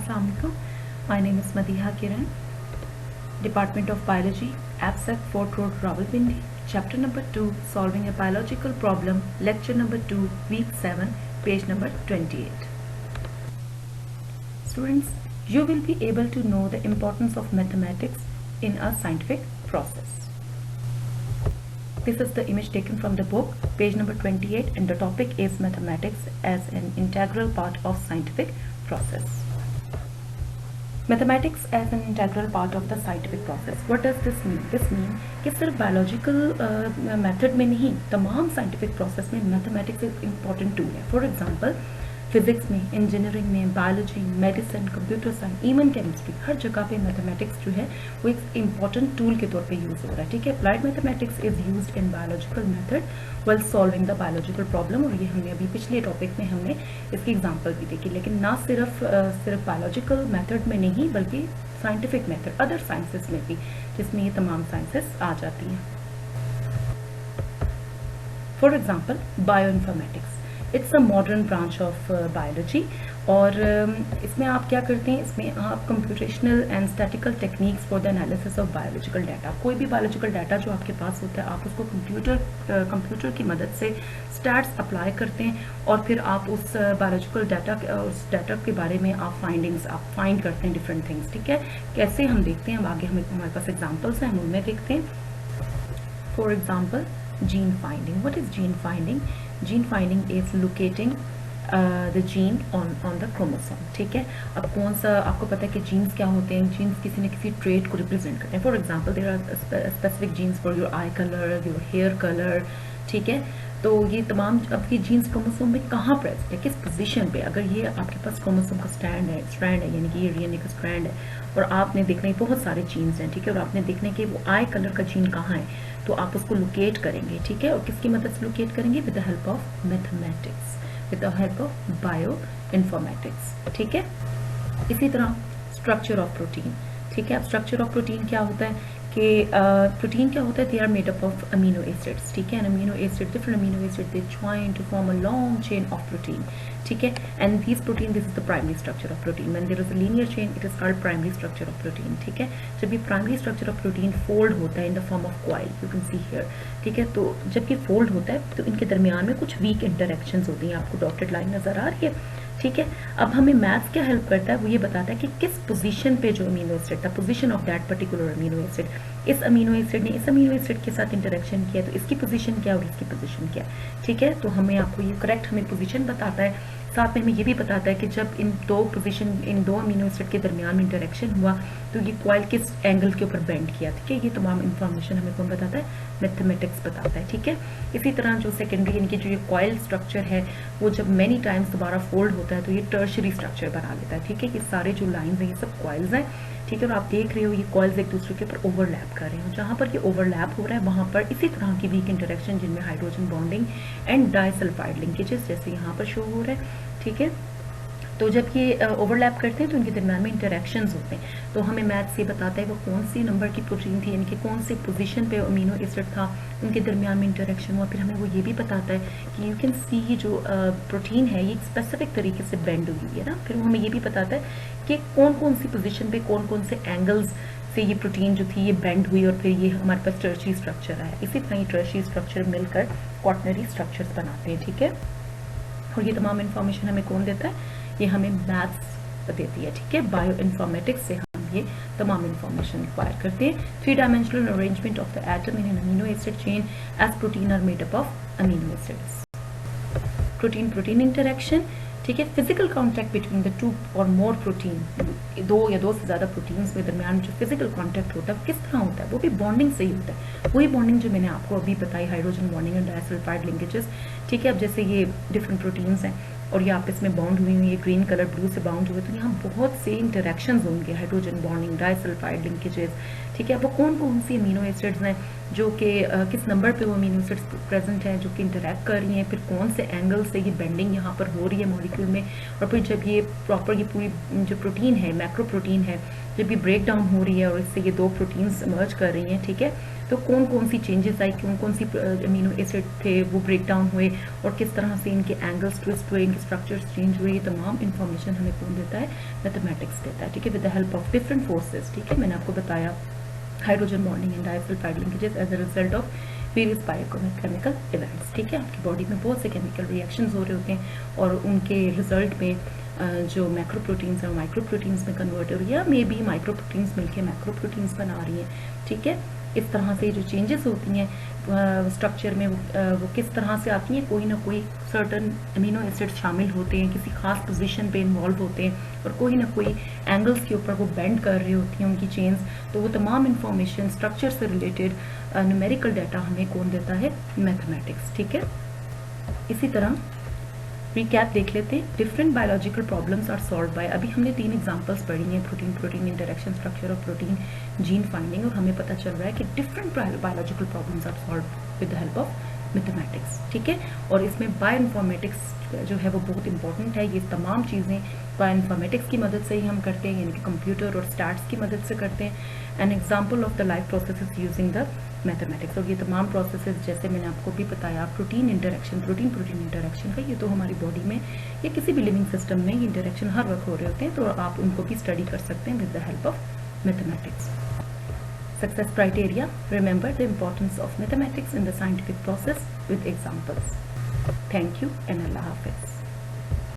Assalamualaikum. My name is Madiha Kiran, Department of Biology, APSEC Fort Road, Rawalpindi. Chapter number 2, Solving a Biological Problem, Lecture number 2, Week 7, page number 28. Students, you will be able to know the importance of mathematics in a scientific process. This is the image taken from the book, page number 28, and the topic is mathematics as an integral part of scientific process. Mathematics as an integral part of the scientific process. What does this mean? This means कि सिर्फ biological method में नहीं, तमाम scientific process में mathematics एक important tool है. For example, physics में, engineering में, biology, medicine, computer science, even chemistry, हर जगह पे मैथमेटिक्स जो है वो एक इम्पॉर्टेंट टूल के तौर पे यूज हो रहा है. ठीक है, applied mathematics is used in biological method while solving the biological problem. और ये हमने अभी पिछले टॉपिक में हमने इसकी एग्जांपल भी देखी. लेकिन ना सिर्फ बायोलॉजिकल मेथड में नहीं, बल्कि साइंटिफिक मेथड, अदर साइंसेस में भी, जिसमें ये तमाम साइंसेस आ जाती हैं. For example, bio informatics, it's a modern branch of biology. और इसमें आप क्या करते हैं, इसमें आप computational and statistical techniques for the analysis of biological data. कोई भी बायोलॉजिकल डाटा जो आपके पास होता है, आप उसको कंप्यूटर की मदद से स्टैट्स अप्लाई करते हैं और फिर आप उस बायोलॉजिकल डाटा, उस डाटा के बारे में आप फाइंड करते हैं डिफरेंट थिंग्स. ठीक है, कैसे हम देखते हैं, अब आगे हमारे पास एग्जाम्पल्स हैं, हम उनमें देखते हैं. For example, gene finding. What is gene finding? Gene finding is locating the gene on the chromosome. ठीक है, अब कौन सा, आपको पता है कि जीन्स क्या होते हैं. जीन्स किसी न किसी ट्रेट को रिप्रेजेंट करते हैं. For example, there are specific genes for your eye colour, your hair colour. ठीक है, तो ये तमाम आपकी जीन्स क्रोमोसोम में कहाँ प्रेजेंट है, किस पोजीशन पे. अगर ये आपके पास क्रोमोसोम का स्ट्रैंड है, यानी कि ये डीएनए का स्ट्रैंड है, और आपने देखना है बहुत सारे जीन्स हैं. ठीक है, और आपने देखना है कि वो आई कलर का जीन कहाँ है, तो आप उसको लोकेट करेंगे. ठीक है, और किसकी मदद से लोकेट करेंगे? With the help of mathematics, with the help of bio informatics. ठीक है, इसी तरह स्ट्रक्चर ऑफ प्रोटीन. ठीक है, अब स्ट्रक्चर ऑफ प्रोटीन क्या होता है कि प्रोटीन क्या होता है, they are made up of amino acids. ठीक है, and amino acid, different amino acid, they join to form a long chain of protein. ठीक है, and this protein, this is the primary structure of protein. When there is a linear chain, it is called primary structure of protein. ठीक है, जब ये primary structure of protein fold होता है in the form of coil, you can see here. ठीक है, तो जब ये फोल्ड होता है तो इनके दरमियान में कुछ वीक इंटरेक्शंस होती हैं. आपको डॉटेड लाइन नजर आ रही है. ठीक है, अब हमें मैथ्स क्या हेल्प करता है, वो ये बताता है कि किस पोजीशन पे जो अमीनो एसिड था, position of that particular amino acid, इस अमीनो एसिड ने इस अमीनो एसिड के साथ इंटरेक्शन किया, तो इसकी पोजीशन क्या और इसकी पोजीशन क्या. ठीक है, तो हमें आपको ये करेक्ट हमें पोजीशन बताता है. साथ में हमें ये भी बताता है कि जब इन दो अमीनो एसिड के दरमियान में इंटरेक्शन हुआ तो ये कॉइल किस एंगल के ऊपर बेंड किया. ठीक है, ये तमाम इंफॉर्मेशन हमें कौन बताता है? मैथमेटिक्स बताता है. ठीक है, इसी तरह जो सेकेंडरी यानी कि जो ये कॉइल स्ट्रक्चर है, वो जब मेनी टाइम्स दोबारा फोल्ड होता है तो ये टर्शरी स्ट्रक्चर बना लेता है. ठीक है, ये सारे जो लाइंस हैं ये सब कॉइल्स हैं. ठीक है, और आप देख रहे हो ये कॉइल्स एक दूसरे के ऊपर ओवरलैप कर रहे हो. जहाँ पर ये ओवरलैप हो रहा है वहाँ पर इसी तरह की वीक इंटरेक्शन, जिनमें hydrogen bonding and disulphide linkages जैसे यहाँ पर शो हो रहा है. ठीक है, तो जब ये ओवरलैप करते हैं तो इनके दरम्यान में इंटरेक्शंस होते हैं. तो हमें मैथ से बताता है वो कौन सी नंबर की प्रोटीन थी, यानी कि कौन सी पोजीशन पे अमीनो एसिड था, उनके दरमियान में इंटरेक्शन हुआ. फिर हमें वो ये भी बताता है कि यू कैन सी ये जो प्रोटीन है ये एक स्पेसिफिक तरीके से बेंड हुई है ना. फिर वो हमें ये भी बताता है कि कौन कौन सी पोजीशन पे कौन कौन से एंगल्स से ये प्रोटीन जो थी ये बेंड हुई, और फिर ये हमारे पास टर्शरी स्ट्रक्चर आया. इसी तरह ये टर्शरी स्ट्रक्चर मिलकर क्वाटरनरी स्ट्रक्चर्स बनाते हैं. ठीक है, और ये तमाम इन्फॉर्मेशन हमें कौन देता है? ये हमें मैथ्स देती है. ठीक है, बायो इन्फॉर्मेटिक्स से हम ये तमाम इन्फॉर्मेशन रिक्वायर करते हैं. 3 dimensional arrangement of the atom in an amino acid chain as protein are made up of amino acids. Protein interaction. ठीक है, फिजिकल कॉन्टैक्ट बिटवीन द 2 और मोर प्रोटीन, दो या दो से ज्यादा प्रोटीन्स के दरमियान जो फिजिकल कॉन्टैक्ट होता है किस तरह होता है? वो भी बॉन्डिंग से ही होता है. वही बॉन्डिंग जो मैंने आपको अभी बताई, hydrogen bonding and disulphide linkages. ठीक है, अब जैसे ये डिफरेंट प्रोटीन्स हैं और ये आपस में बाउंड हुई है, ग्रीन कलर ब्लू से बाउंड हुए, तो यहाँ बहुत से इंटरेक्शंस होंगे, हाइड्रोजन बॉन्डिंग, डाइसल्फाइड लिंकेजेस. ठीक है, अब वो कौन कौन सी अमीनो एसिड्स हैं जो कि किस नंबर पे वो अमीनो एसिड्स प्रेजेंट हैं जो कि इंटरेक्ट कर रही हैं, फिर कौन से एंगल से ये बेंडिंग यहाँ पर हो रही है मॉलिक्यूल में, और फिर जब ये प्रॉपर ये पूरी जो प्रोटीन है, मैक्रो प्रोटीन है, जब ये ब्रेक डाउन हो रही है और इससे ये दो प्रोटीन्स इमर्ज कर रही हैं. ठीक है, तो कौन कौन सी चेंजेस आई, कौन कौन सी अमीनो एसिड थे वो ब्रेक डाउन हुए, और किस तरह से इनके एंगल्स ट्विस्ट हुए, इनके स्ट्रक्चर्स चेंज हुए, ये तमाम इन्फॉर्मेशन हमें कौन देता है, मैथमेटिक्स देता है, ठीक है, with the help of different forces, ठीक है। मैंने आपको बताया hydrogen bonding and disulphide linkages as a result of various biochemical events, ठीक है। आपकी बॉडी में बहुत से केमिकल रिएक्शंस हो रहे होते हैं और उनके रिजल्ट में जो मैक्रो प्रोटीन्स हैं माइक्रो प्रोटीन्स में कन्वर्ट हो रही है, या मे बी माइक्रो प्रोटीन्स मिलकर मैक्रो प्रोटीन्स बना रही हैं, ठीक है। इस तरह से जो चेंजेस होती हैं स्ट्रक्चर में वो किस तरह से आती हैं, कोई ना कोई सर्टन अमीनो एसिड शामिल होते हैं, किसी खास पोजीशन पे इन्वॉल्व होते हैं और कोई ना कोई एंगल्स के ऊपर वो बेंड कर रही होती हैं उनकी चेन्स, तो वो तमाम इंफॉर्मेशन स्ट्रक्चर से रिलेटेड न्यूमेरिकल डाटा हमें कौन देता है, मैथमेटिक्स, ठीक है। इसी तरह रिकैप देख लेते हैं, different biological problems are solve by, अभी हमने 3 एग्जांपल्स पढ़ी हैं, protein protein interaction, structure of protein, gene finding, और हमें पता चल रहा है कि different biological problems are solve with the help of mathematics, ठीक है। और इसमें बायोइन्फॉर्मेटिक्स जो है वो बहुत इंपॉर्टेंट है, ये तमाम चीज़ें बायोइन्फॉर्मेटिक्स की मदद से ही हम करते हैं, यानी कि कंप्यूटर और स्टैट्स की मदद से करते हैं। An example of the life processes using the mathematics, और ये तमाम प्रोसेसेस जैसे मैंने आपको भी बताया, protein interaction, protein protein interaction का, ये तो हमारी बॉडी में या किसी भी लिविंग सिस्टम में ये इंटरेक्शन हर वक्त हो रहे होते हैं, तो आप उनको भी स्टडी कर सकते हैं with the help of mathematics. Success criteria: remember the importance of mathematics in the scientific process with examples. Thank you and Allah Hafiz.